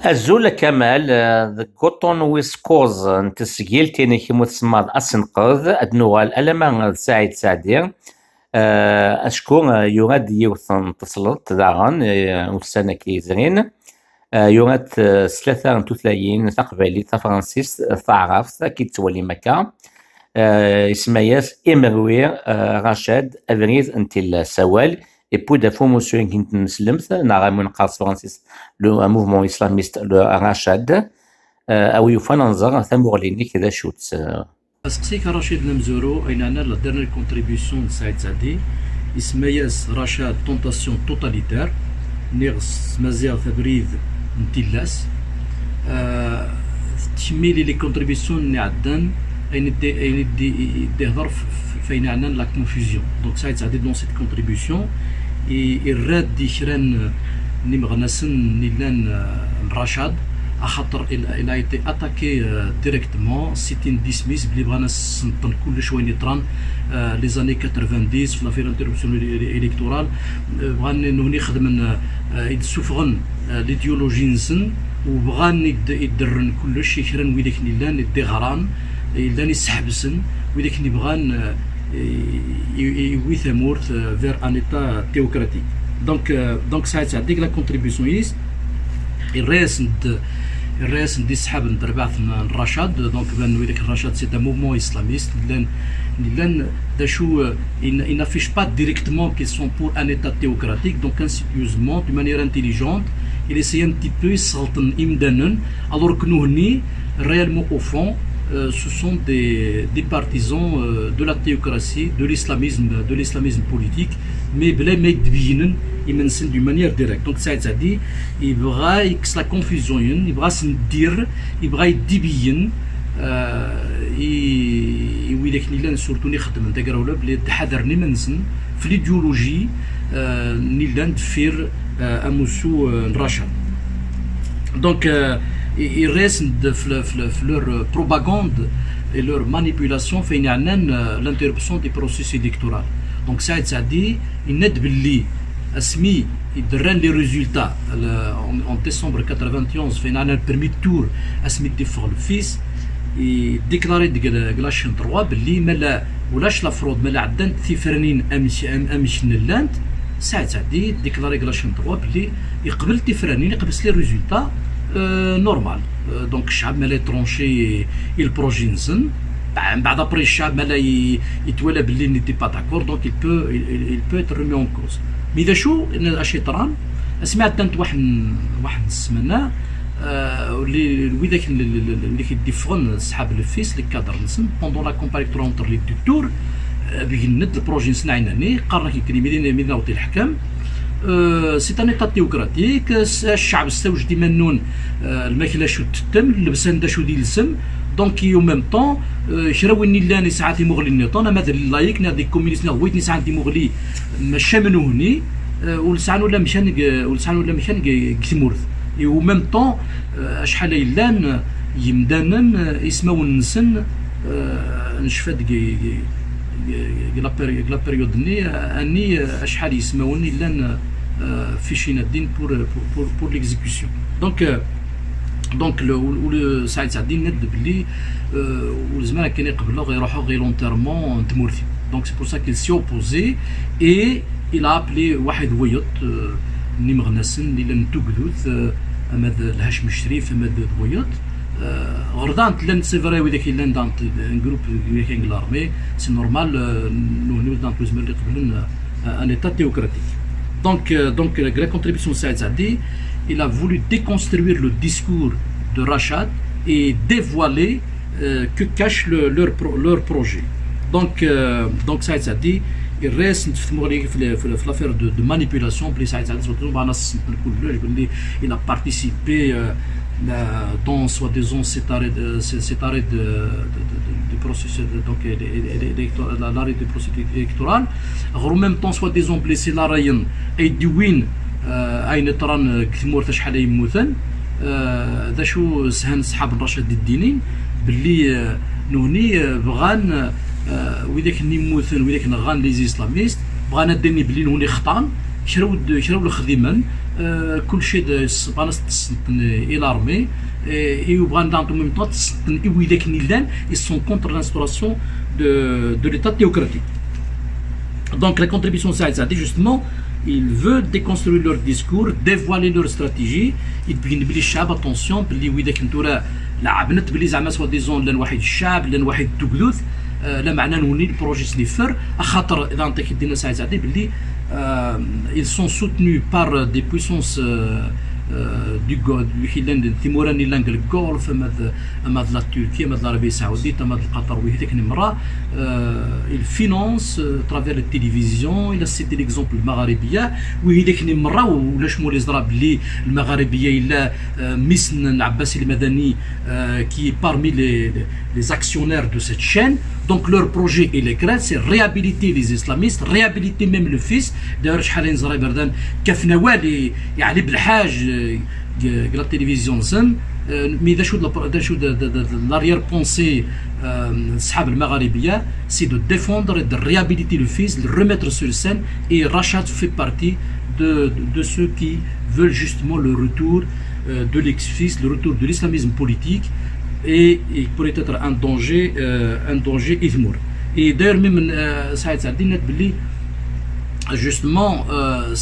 الزول كمال كوطون ويسكوز نتسجيل تيني كيمو تسمى أسنقذ أدنوال ألما سعيد سعدي أشكو يغاد يوثن تصلت داغن وسنة كيزرين يغاد ثلاثة توثلايين تقبلي فرانسيس ثعرف كي تولي مكة اسمياس إمروي رشاد أفريز انت السوال et puis de fois monsieur qui مسلم نعم نقاص فرانسيس لو موفمون اسلاميست لو رشاد او يفان نظر ثمغليني كذا شوت سقسيك رشيد نمزورو اين انا لا ديرنيير كونتريبيسيون سعيد سعدي اسمياس رشاد تونتاسيون توتاليتير نيغس مازيغ ثبريد نتيلاس تشميلي لي كونتريبيسيون نعدن اين دي هضر فين عندنا لا كونفوزيون دونك سعيد سعدي دون سيت كونتريبيسيون الراد دي شران نيمغناسن نيلان رشاد خاطر il a été attaqué directement سيتين ديسميس بلي بغانا نسنطن كل شويه نيطران لي زاني 90 في لافير انتربسيون الكتورال بغا نوني خدمن يدسوفغن ليديولوجي نسن وبغا يدرن كلش يكرن ويداك نيلان يدغران يلان يسحبسن ويداك اللي بغان يوي ثمورت فير ان ايتا تيوكراتيك دونك ساعات هذيك لا كونتريبيسيون الرئيس دي سحاب ندربعث الرشاد دونك بان ويداك الرشاد سي ان موفمون اسلاميست لان داشو il n'affiche pas directement qu'ils sont pour un état théocratique donc insidieusement de manière intelligente il essaye un petit peu يسلطن امدانا alors que nous هني réellement au fond ce sont des partisans de la théocratie, de l'islamisme politique, mais بلا ما يتبينن يمنسن d'une manière directe. Donc Saïd Sadi, يبغى يكس la confusion, يبغى سندير، يبغى يدبين، ويداك نيلان سورتو نخدم تقراولا بلي تحذرني منسن في ليديولوجي نيلان دفير اموسو نراشد. Donc ils restent de leur propagande et leur manipulation fait l'interruption du processus électoral. Donc Saïd Sadi, il n'est باللي اسمي يدرن les résultats en décembre 91 fait un permis de tour اسمي ديفغ الفيس déclaré ديكلاشن 3 باللي مالا ولاش لا فرود مالا عدن ثفرنين امش نلاند ساعد سعدي ديكلاري كلاشن 3 باللي يقبل تفرانين يقبل لي ريزولتا نورمال دونك الشعب مالا يترونشي البروجي نزن بعد ابري الشعب مالا يتولى باللي نيتي با داكور دونك il peut être remis en cause مي اذا شو اش يطران سمعت انت واحد السمانه وذاك اللي كيديفغن سحاب الفيس لي كادر نسن بوندون لا كومباريكتور اونتر لي دو تور بيند البروجي نسنا عيناني قرر كيكري مدينه نوطي الحكام سي ان ايتا تيوكراتيك الشعب استوجد ديما النون الماكله شو تتم اللبسان دا شو ديال السم دونك يو ميم طون شراوي نيلاني ساعات مغلي النيطون مثلا لايك نادي كومينيست ويتني ساعات مغلي ماشا منو هني ولسان ولا مشان كثمورث و ميم طون شحال يلان يمدانن اسماو النسن نشفى لا بيريود ني اني شحال يسماوني لان في شي نادين بور ليكزيكسيون دونك لو سعيد سعدي ند بلي والزمان كان يقبلوا غيروحوا غير لونتيرمون تمورثي دونك سي بور سا كيل سي اوبوزي اي il a appelé واحد ويط نيمغناسن اللي لن تقدوث اماد الهاشم الشريف اماد ويط غردانت لان سي فري وذاك لان دانت جروب كاين لارمي سي نورمال نو دانت لوزمر اللي قبلنا ان ايتا تيوكراتيك donc la contribution de Saïd Sadi il a voulu déconstruire le discours de Rachad et dévoiler que cache leur projet donc Saïd Sadi il reste في l'affaire de manipulation بلي سعيد سعدي surtout معنا كلش باللي il a participé dans soi-disant cet arrêt du processus donc l'arrêt du processus électoral en même temps soi-disant blessé la rayen اي دوين اين تران كثمور شحال يموتن ذا شو سهن صحاب الرشاد الدينين باللي نوني بغان وذاك اللي يموتن وذاك نغان لي اسلاميست بغانا ديني بلي نوني خطان شراو الخديمان كل شيء سبانس تسنتن إلى l'armée et يبغى dans le même temps تسنتن إويداك نيلان ils sont contre l'instauration de l'État théocratique. Donc la contribution de Saïd Saadi justement il veut déconstruire leur discours, dévoiler leur stratégie. يبين بلي الشعب attention بلي ويداك نتورا لعبنت بلي زعما سوا ديزون لان واحد الشعب لان واحد التقدوث لا معنى نولي البروجي سنيفر خاطر اذا انت كدينا ساعه ساعه بلي ils sont soutenus par des puissances du حيلان تيموراني لانك الجولف اما لا تركيا اما العربيه السعوديه اما قطر وهذيك المره il finance travers la télévision il a cité l'exemple المغاربيه وهذيك المره ولا شمول يزرب لي المغاربيه الا مسن عباسي المدني qui parmi les actionnaires de cette chaîne. Donc leur projet est clair, c'est réhabiliter les islamistes, réhabiliter même le fils. D'ailleurs, شحال نزرا بردان كفنا والي يعني بالحاج la télévision زن مي دا شو l'arrière pensée صحاب المغاربيه c'est de défendre et de réhabiliter le fils, de le remettre sur scène et Rachad fait partie de ceux qui veulent justement le retour de l'ex-fils, le retour de l'islamisme politique. Et il pourrait être un danger ithmour. Et d'ailleurs même Saïd Saadi net bli justement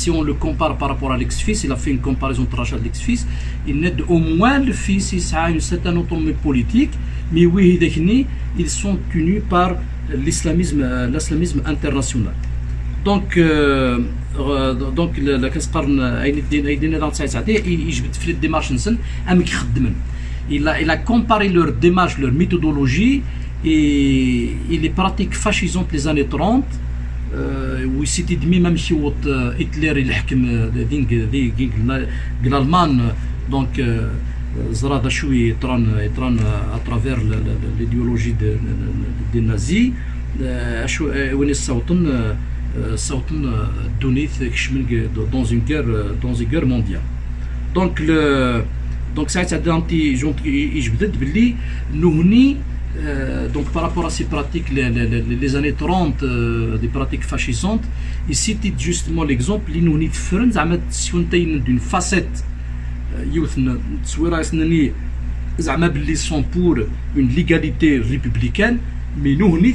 si on le compare par rapport à l'ex-fils, il a fait une comparaison de Rachad l'ex-fils, il net au moins le fils il a une certaine autonomie politique, mais oui ils sont tenus par l'islamisme international. Donc la كنقارن ايدينا دان سايد ساعتي يجبد في الديمارش نسن ام كيخدمن il a comparé leur démarche, leur méthodologie et les pratiques fascisantes des années 30 où c'était même si Hitler il حكم l'Allemagne donc زرا شوي يطران à travers l'idéologie des nazis وين الصوتن دونيت كشمل dans une guerre mondiale. Donc ça a été يجبد باللي نهني donc par rapport à ces pratiques les années 30 des pratiques fascisantes il cite justement l'exemple اللي نهني تفرن زعما تسونتين d'une facette يوثنا تصويره سنني زعما باللي sont pour une légalité républicaine mais نهني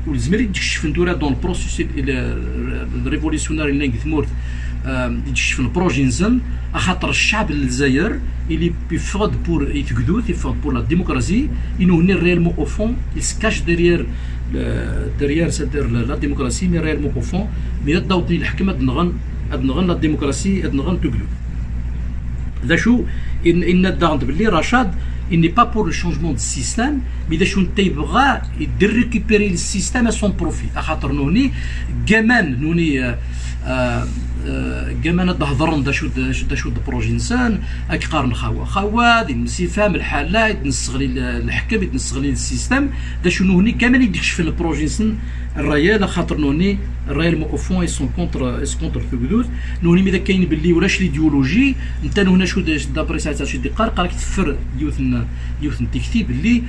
والزمير يكشف نتورا دون البروسيس الريفوليسيونير اللي نقثمورت يكشف البروجي نزل خاطر الشعب الجزائر il est fort pour يتقدوث fort pour la démocratie il nous réellement au fond il se cache derrière c'est-à-dire la démocratie mais réellement au fond mais الضوء الحكم ادنغن لا ديمقراطيه ادنغن تقدوث ذا شو ان داغد باللي رشاد il n'est pas pour le changement de système mais داش نتا يبغى يدير récupérer le système à son profit خاطر نوني كمان نوني كمان تهضرن داشو بروجي انسان اكقارن خواد يفهم الحاله يتنسغلي الحكم يتنسغلي السيستم داشو نوني كمان يكشف البروجي انسان الريال خاطر نوني الريال او فون اي سون كونتر فوكدوز نوني ملي كاين باللي ولاش ليديولوجي انت هنا شو دابري ساعات شي دقار قالك تفر يوث تكتيب اللي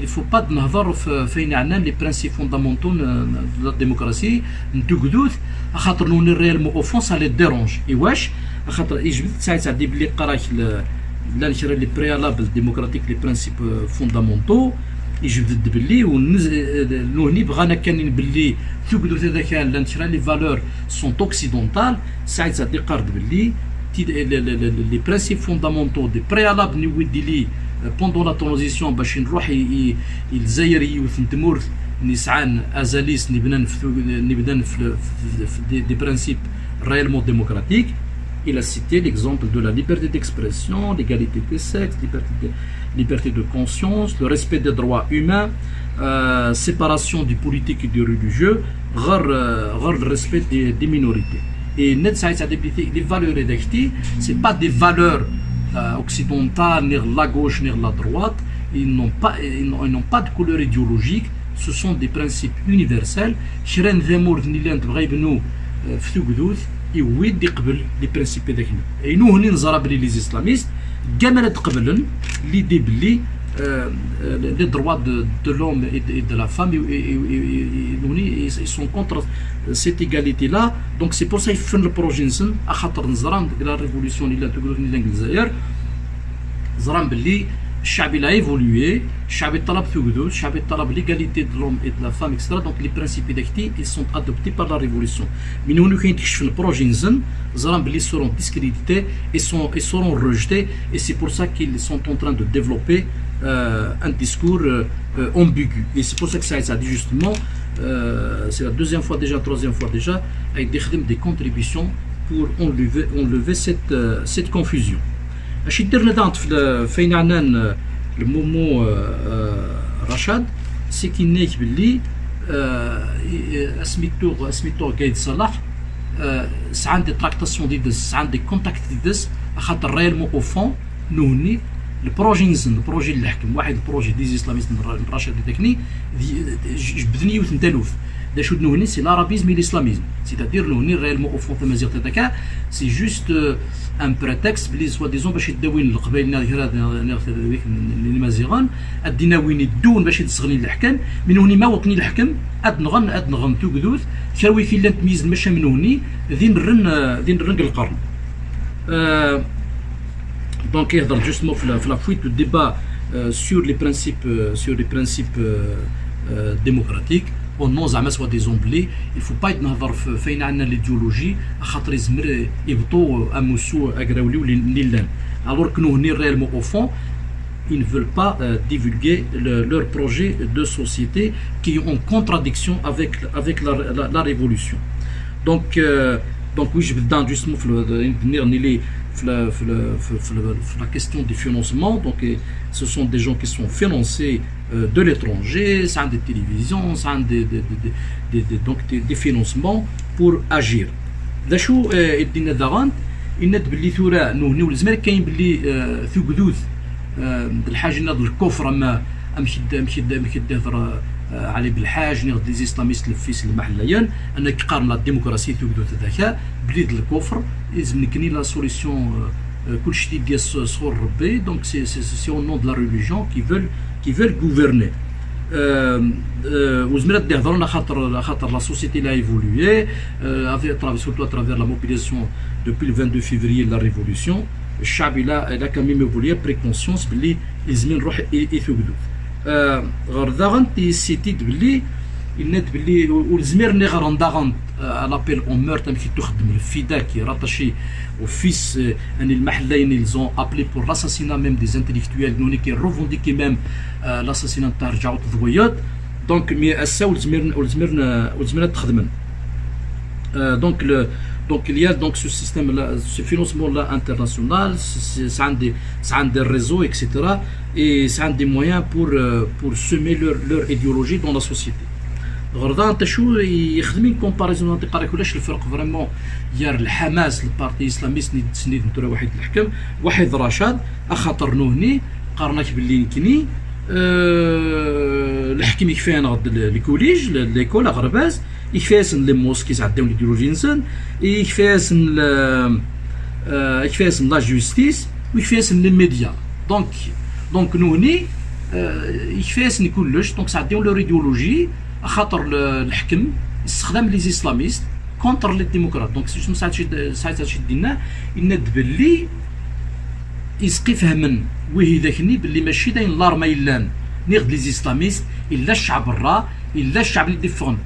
il faut pas نهضر فين عندنا لي برانسيب فوندامونتو دو لا ديموكراسي نتقدوث خاطر نوني الريال او فون سا لي ديرونج اي واش خاطر يجبد ساعات عندي بلي قراك لا نشري لي بريالابل ديموكراتيك لي برانسيب فوندامونتو يجبد باللي ونهني بغانا كان باللي تقدوث هذا كان لا نشري لي فالور سون اوكسيدونتال ساعات عندي قرد باللي لي برانسيب فوندامونتو دي بريالابل نودي لي pendant la transition باش نروح الجزائر يوث نتمورث نسعان ازاليس نبدا في des principes réellement démocratiques. Il a cité l'exemple de la liberté d'expression, l'égalité des sexes, liberté de conscience, le respect des droits humains, séparation du politique et du religieux, le respect des minorités. Et net ça les valeurs édictées, c'est pas des valeurs occidentales, ni la gauche, ni la droite. Ils n'ont pas de couleur idéologique. Ce sont des principes universels. شران ذمور نيلان تبغى يبنوا في ثقدوث يويد يقبل لي برانسيب هذاك. إنو هني نزرى بلي لي إسلاميست كامل تقبلن ليدي بلي les droits de l'homme et de la femme, ils sont contre cette égalité-là. Donc c'est pour ça qu'ils font le projet de la révolution de l'Angleterre. الشعب il a évolué, الشعب طلب ثقدو، الشعب طلب l'égalité de l'homme et de la femme, etc. Donc les principes d'activité ils sont adoptés par la révolution. Mais nous qui نكتشف البروجي نزن زران بلي seront discrédités et seront rejetés, et c'est pour ça qu'ils sont en train de développer un discours ambigu. Et c'est pour ça que ça dit justement, c'est la deuxième fois déjà, troisième fois déjà, avec des contributions pour enlever cette confusion. اش يدير لنا فين عندنا المومو رشاد سي كينيك باللي سميتو قايد صلاح عندي تراكتاسيون ديدس عندي كونتاكت ديدس خاطر ريالمون او فون نوني البروجي نزن البروجي اللي حكم واحد البروجي ديز اسلاميست رشاد تكني جبدني يوث نتالوف داشو نوني سي لارابيزم اي الاسلاميزم سيتادير نوني ريالمون او فون تمازيغ تاكا سي جوست ان بريتكست بلي سوا ديزون باش يداوين القبائل اللي مازيغان ادينا وين يدون باش يتسغني الحكام من هوني ما وطني الحكم ادنغن توكدوث شاوي في لا تميز المشا من هوني ذين رن القرن. دونك يهضر جوستمون في لا فويت دو ديبا سور لي برانسيب démocratique au nom زعما سوا ديزون بلي الفو با يتنهضر فين عندنا ليديولوجي خاطر يزمر يبطوا اموسو اكراوليو ليلان alors que nous réellement au fond ils ne veulent pas divulguer leur projet de société qui est en contradiction avec la révolution. Donc oui, je vais dans justement la question du financement. Donc ce sont des gens qui sont financés de l'étranger, ça a des télévisions, ça a donc des financements pour agir. داشو الدين داغان إن تبلي ثورة نهني والزمان كاين بلي ثقدوث الحاج ناض الكفر ما مشي تهضر علي بالحاج ناض لي اسلاميست الفيس المحليان انا كيقارن لا ديمقراطيه ثقدوث ذاك بليد الكفر لازم نكني لا سوليسيون كلشي ديال صور ربي. دونك سي او نون دو لا ريليجيون qui veulent gouverner. وزمرات يهضرون خاطر la société a évolué surtout à travers la mobilisation depuis le 22 février de la révolution. الشعب il a quand même évolué pris conscience بلي لازم نروح يثقدو غير داغن تيسيتيد بلي النات بلي والزمير ني غران داغن لابيل اون مور تمشي تخدم الفدا كي راتاشي au fils المحليين ils ont appelé pour l'assassinat même des intellectuels نوني كي revendiquer même l'assassinat تاع رجعوا تضويات. دونك مي اسا والزمير تخدمن donc il y a donc ce système là, ce financement là international, ça a des réseaux, etc. et ça a des moyens pour semer leur idéologie dans la société. غرضا انت شو يخدمين كومباريزون تقرا كلش الفرق فريمون يار الحماس البارتي اسلاميست تسنيد نتورا واحد الحكم واحد رشاد اخاطر نهني قارناك باللي يمكني الحكم يكفي نغد الكوليج ليكول غرباز يكفيسن لي موسكيز عندهم ليديولوجي انسان يكفيسن لا جوستيس ويكفيسن لي ميديا. دونك نهني يكفيسن كلش دونك عندهم لور ايديولوجي خاطر الحكم استخدام لي اسلاميست كونتر لي ديمقراط. دونك ساعات شي دينا يند باللي يسقي فهمن وهي ذاكني باللي ماشي داين لارما يلان نيغد لي اسلاميست الا الشعب الرا الا الشعب اللي ديفون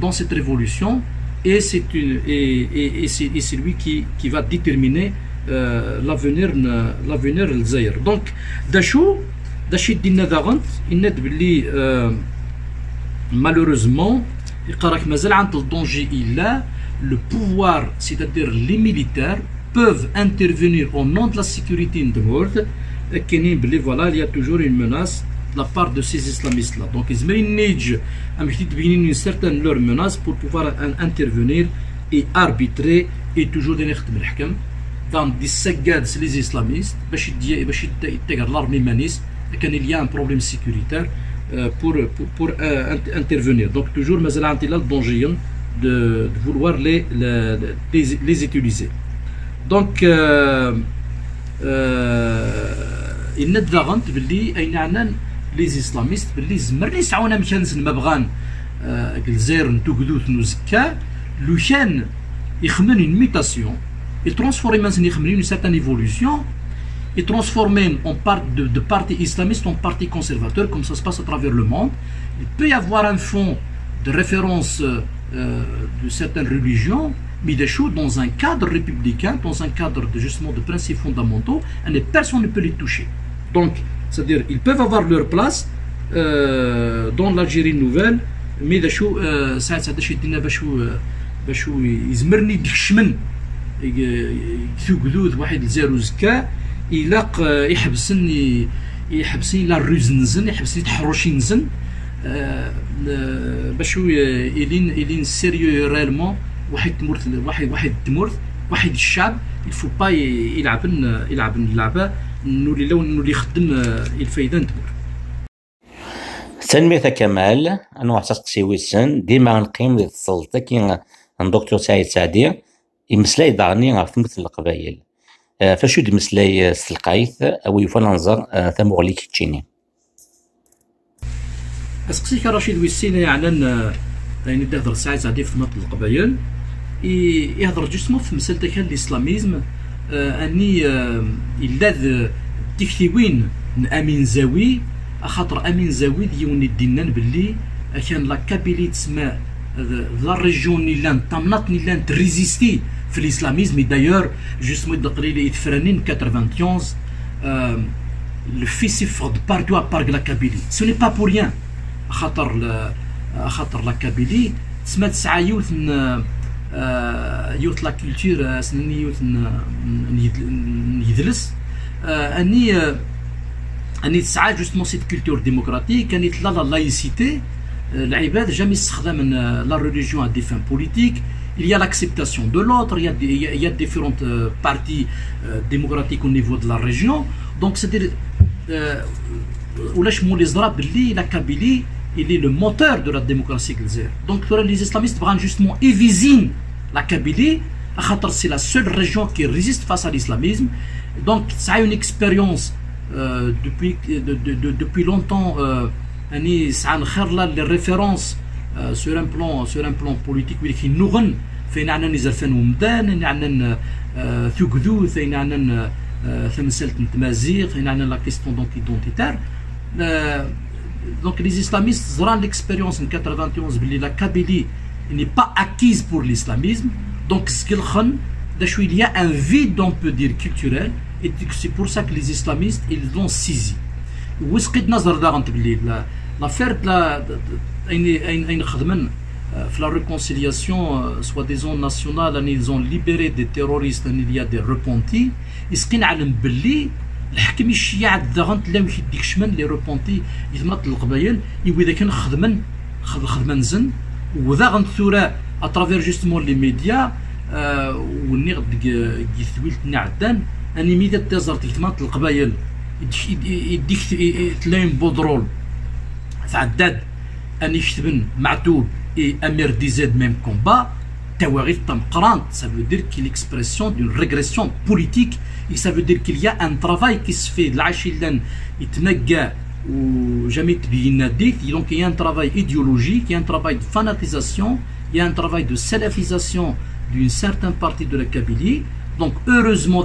dans cette révolution et c'est lui qui va déterminer l'avenir الجزائر. دونك داشي دينا داغنت يند باللي malheureusement يقراك مازال عند الدونجي الا le pouvoir c'est-à-dire les militaires peuvent intervenir au nom de la sécurité in the world. كاينين بلي voilà il y a toujours une menace de la part de ces islamistes là. Donc ils managent une certaine leur menace pour pouvoir intervenir et arbitrer et toujours donner الحكم dans des saccades les islamistes باش يتقر l'armée maniste كان il y a un problème sécuritaire pour intervenir. Donc toujours مازال عندي لا الدونجيين de vouloir les utiliser. Donc يند داغنت باللي اين عنان لي زيسلاميست باللي زمر يسعونا مشان ما بغان الجزائر نتوكدوت نوزكا لو كان يخمن une mutation et transformer maintenant une certaine évolution et transformer de parti islamiste en parti conservateur comme ça se passe à travers le monde. Il peut y avoir un fond de référence de certaines religions mais des choses dans un cadre républicain, dans un cadre de justement de principes fondamentaux, et personne ne peut les toucher. Donc, c'est-à-dire ils peuvent avoir leur place dans l'Algérie nouvelle mais des choses ça باشو يزمرني ديك الشمن ثقدود واحد الزيرو زكا يلاق يحبسني لا الروز نزن يحبسني تحروشي نزن باشو يلين سيريو ريالمون واحد تمورث واحد الشعب الفو با يلعب اللعبه نولي يخدم الفايده نتمر. تنمية كمال أنا وحساسك ويسن ديما نقيم ذي السلطة كي الدكتور سعيد سعدي يمسلاي دارني غير تمثل القبايل فشو يمسلاي السلقايث أو يفننظر ثمغلي كيتشيني أسقسيك رشيد ويسين يعلن يعني يهضر سعيد سعدي في تمثل القبايل يهضر جسمه في مسألة كان الإسلاميزم أني إلا ديكتيوين أمين زاوي خاطر امين زاوي ديوني الدينان باللي كان لا كابيلي تسمى لا ريجيون اللي لان طمنات اللي لان تريزيستي في الاسلاميزم دايور جوستمون دقري لي يتفرنين 91 le fait s'effort de partout à part la Kabylie. Ce n'est pas pour rien. خاطر la Kabylie تسمى تسعة يوث يوث لا كولتور سنني يوث يدلس أني تسعى جوستمون سيت كولتور ديموكراتيك أني تلا لا لايسيتي العباد جامي استخدام لا ريليجيون à des fins politiques. Il y a l'acceptation de l'autre, il y a différentes partis démocratiques au niveau de la région. Donc c'est-à-dire ولاش مولي زرا باللي لا كابيلي il est le moteur de la démocratie الجزائر. Donc les islamistes بغان justement éviter la Kabylie خاطر c'est la seule région qui résiste face à l'islamisme. Donc ça a une expérience depuis longtemps أني ساعة نخير les références sur un plan politique ولكن نغن فين عندنا نزرفان ومدان عندنا ثقذو فين عندنا ثمسلة نتمازيغ فين عندنا لا كيستيون دونك ايدونتيتير. Donc les islamistes زران l'expérience en 91 باللي la Kabylie n'est pas acquise pour l'islamisme. Donc ce qu'il خن il y a un vide on peut dire culturel et c'est pour ça que les islamistes ils l'ont saisi. وسقيت نظر داغنت باللي l'affaire أين خدمن في la réconciliation soi-disant nationale ils ont libéré des terroristes il y a des repentis يسقين علم باللي الحكم الشيعة داغنت لا مش يديك شمن لي روبونتي يثمط القبايل إذا كان خدمن زن وذاغنت ثورة اترافير جوستمون لي ميديا ونغد ثويلت نعدان اني ميدا تزرت يثمط القبايل يديك تلاين بودرول تعداد اني يكتبن معتوب اي امير دي زاد ميم كومبا تواغيث تمقران. Ça veut dire qu'il y a l'expression d'une régression politique et ça veut dire qu'il y a un travail qui se fait العاشي لان يتنقى وجامي تبين ديك. Donc il y a un travail idéologique, il y a un travail de fanatisation, il y a un travail de salafisation d'une certaine partie de la Kabylie. Donc heureusement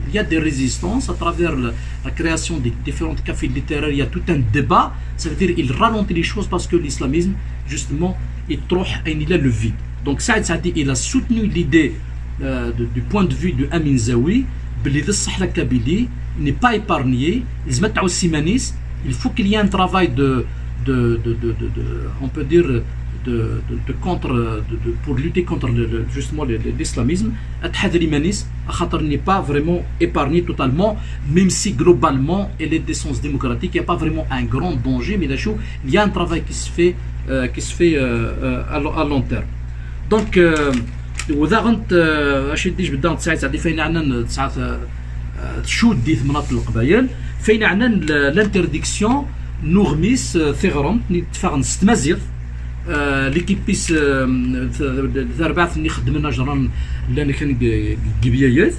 il y a des résistances à travers la création des différentes cafés littéraires, il y a tout un débat. Ça veut dire qu'il ralentit les choses parce que l'islamisme justement il a le vide. Donc Saïd Saadi il a soutenu l'idée du point de vue de Amin Zawi la Kabylie n'est pas épargnée. Il faut qu'il y ait un travail on peut dire pour lutter contre justement l'islamisme. Il n'est pas vraiment épargné totalement, même si globalement elle est d'essence démocratique, il n'y a pas vraiment un grand danger, mais il y a un travail qui se fait à long terme. Donc وذا غنت اش يديش بدنا تساعد ساعدي فين عندنا تساعد تشود دي ثمنات القبايل فين عندنا الانترديكسيون نغميس ثغرم نتفاغن ستمازيغ ليكيبيس ثربعث اللي خدمنا جران لان كان قبيايات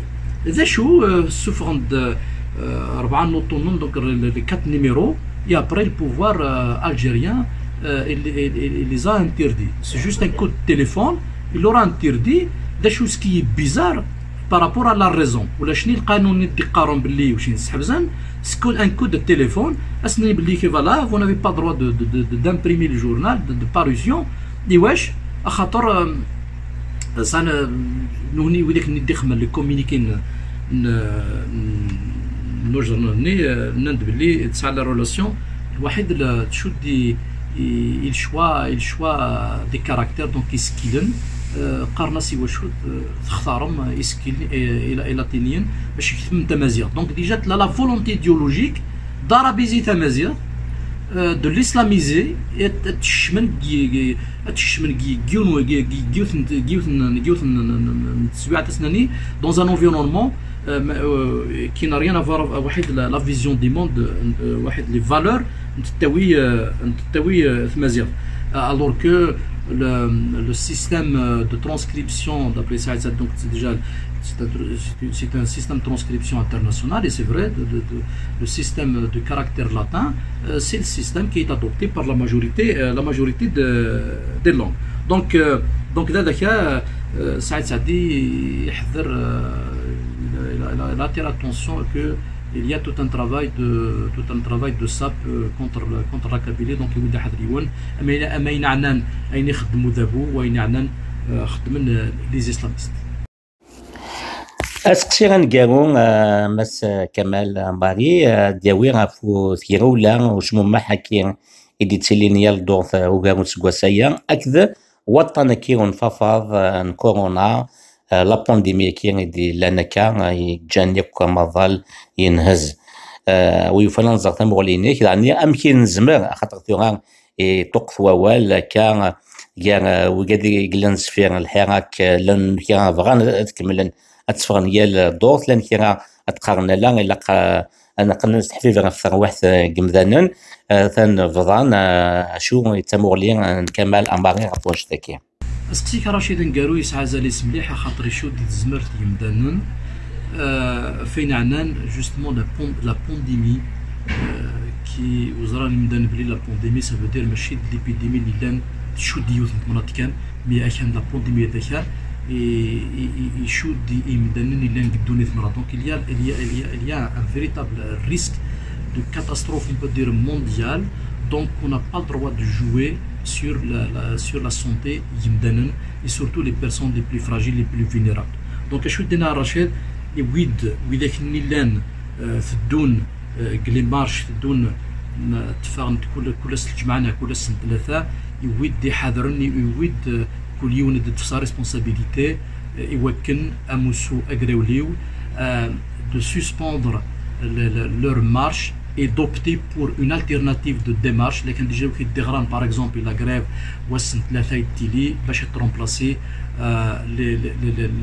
ذا شو سوفغند 4 autonomes, donc les 4 numéros, et après le pouvoir algérien il les a interdits. C'est juste un coup de téléphone, il aura interdit des choses qui est bizarre par rapport à la raison. ولا شنو القانون اللي قارن باللي وشي نسحب زين سكول ان كود de téléphone اسني باللي كي فوالا vous n'avez pas droit d'imprimer le journal de parution دي واش خاطر انا نوني وليك ندي خمل لي كومونيكين نوجرني نند باللي تسع لا ريلاسيون الواحد تشو دي il choix des caractères donc يسكيلن قارنا سي واش تختارهم يسكيل الى تينيين باش يكتم تمازيغ دونك ديجا لا فولونتي ايديولوجيك ضربيزي تمازيغ de l'islamiser et تشمن dans un environnement qui n'a rien à voir avec la vision du monde les valeurs alors que le système de transcription d'après ça donc c'est déjà c'est un système de transcription international et c'est vrai le système de caractère latin c'est le système qui est adopté par la majorité des langues donc là Saïd Saadi يحذر il attire l'attention que il y a tout un travail de sape contre la Kabylie donc يود يحذر يون اما ينعنان اين يخدموا ذابو وين يعنان خدمن لي اسلاميست اسقسي غنقالو مس كمال مباري داوي غافو ثيرولا وشمو ما حكي إدي تسلينيا الدوث وقامو سكواسايا أكذا وطن كي ونفافض كورونا لا بانديميا كي دي لانكا يجاني كمظل ينهز ويفلان زغتا مغلينيك يعني أمكن نزمر خاطر ثوران توقف ووال كان وقادي قلن سفير الحراك لن كان بغان تكملن أتفغن يال الدوث لان كان أتقارن لا إلا أنا قلنا نستحفي في ثروات قمذانن ثان فضان شو يتمغلين كمال أمباري غطوش ذكي اسقسيك رشيد نقارو يسعى زالي سمليحة خاطر يشود يتزمرت يمدانن فين عنان جوستمون لا بانديمي كي وزرا المدان بلي لا بانديمي سا فو دير ماشي ليبيديمي اللي لان تشود يوث مناطقان مي اكان لا بانديمي ذاك يشود يمدانن اللي نقدوني ثمرة دونك il y a un véritable risque de catastrophe on peut dire mondiale donc on n'a pas le droit de jouer sur la santé يمدانن et surtout les personnes les plus fragiles les plus vulnérables donc شو دينا رشيد ويداك النيلان تدون قلي مارش تدون تفاهم كل سنة جمعنا كل سنة ثلاثة يود يحذرني يود كل يوم ندير في ريسبونسابيليتي يوكن اموسو اغريوليو de suspendre leur marche et d'opter pour une alternative de démarche اللي كان ديجا كي ديغران باغ اكزومبل لا غريف وسن ثلاثة يتيلي باش ترومبلاسي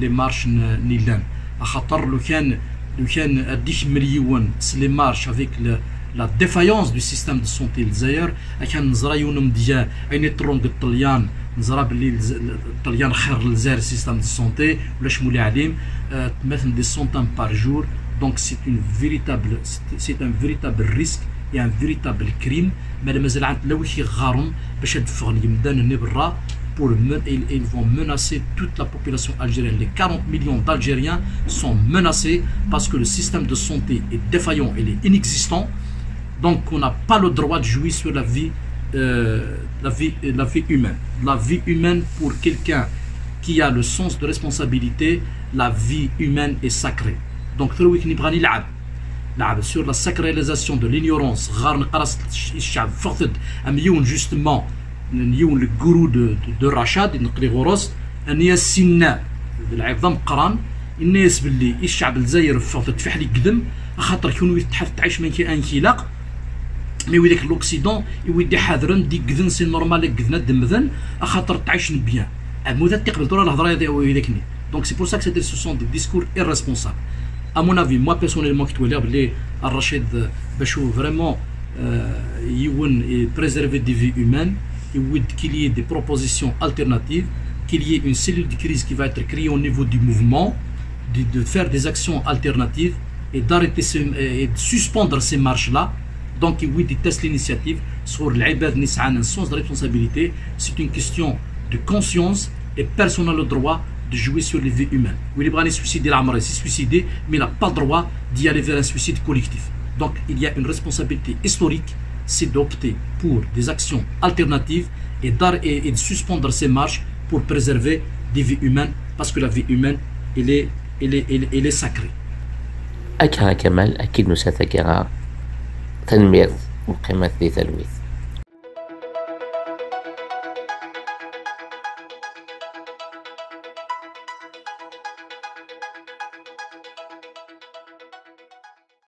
لي مارش نيلان خاطر لو كان اديك مليون لي مارش افيك la défaillance du système de santé الجزائر كان نزرا يونم ديا اين يطرونق الطليان نزرا باللي الطليان خير للجزائر السيستم دو سونتي ولا شمولي عليم مثلا دي سونتان بار جور donc c'est un véritable risque et un véritable crime مازال عند لويش غارم باش يدفغن يمدان برا pour ils vont menacer toute la population algérienne. Les 40 millions d'Algériens sont menacés parce que le système de santé est défaillant, il est inexistant. Donc on n'a pas le droit de jouir sur la vie humaine. La vie humaine pour quelqu'un qui a le sens de responsabilité, la vie humaine est sacrée. Donc sur la sacralisation de l'ignorance, justement اليوم الجرو دو رشاد نقري غروس ان ياسنا العظام قران الناس باللي الشعب الجزائري فقط تفحلي قدم خاطر كونوا يتحف تعيش من كي انكيلاق مي ويداك لوكسيدون يودي حاضرن دي قذن سي نورمال قذنا دمذن خاطر تعيش بيان الموذا تقبل ترى الهضره ويداكني دونك سي بور سا كو سو سون دي ديسكور ايرسبونسابل ا مون افي موا بيرسونيلمون كي تولي بلي الرشيد باشو فريمون يون بريزيرفي دي في هيومان qu'il y ait des propositions alternatives, qu'il y ait une cellule de crise qui va être créée au niveau du mouvement, de faire des actions alternatives et d'arrêter et de suspendre ces marches-là. Donc, il déteste l'initiative sur l'Ibad Nis'an, un sens de responsabilité. C'est une question de conscience et personne n'a le droit de jouer sur les vies humaines. Il va se suicider, il s'est suicidé, mais il n'a pas le droit d'y aller vers un suicide collectif. Donc, il y a une responsabilité historique, c'est d'opter pour des actions alternatives et de suspendre ces marches pour préserver des vies humaines, parce que la vie humaine, elle est sacrée. أكره كمال أكيد نساتك تنمير وقيمة ذي تلويث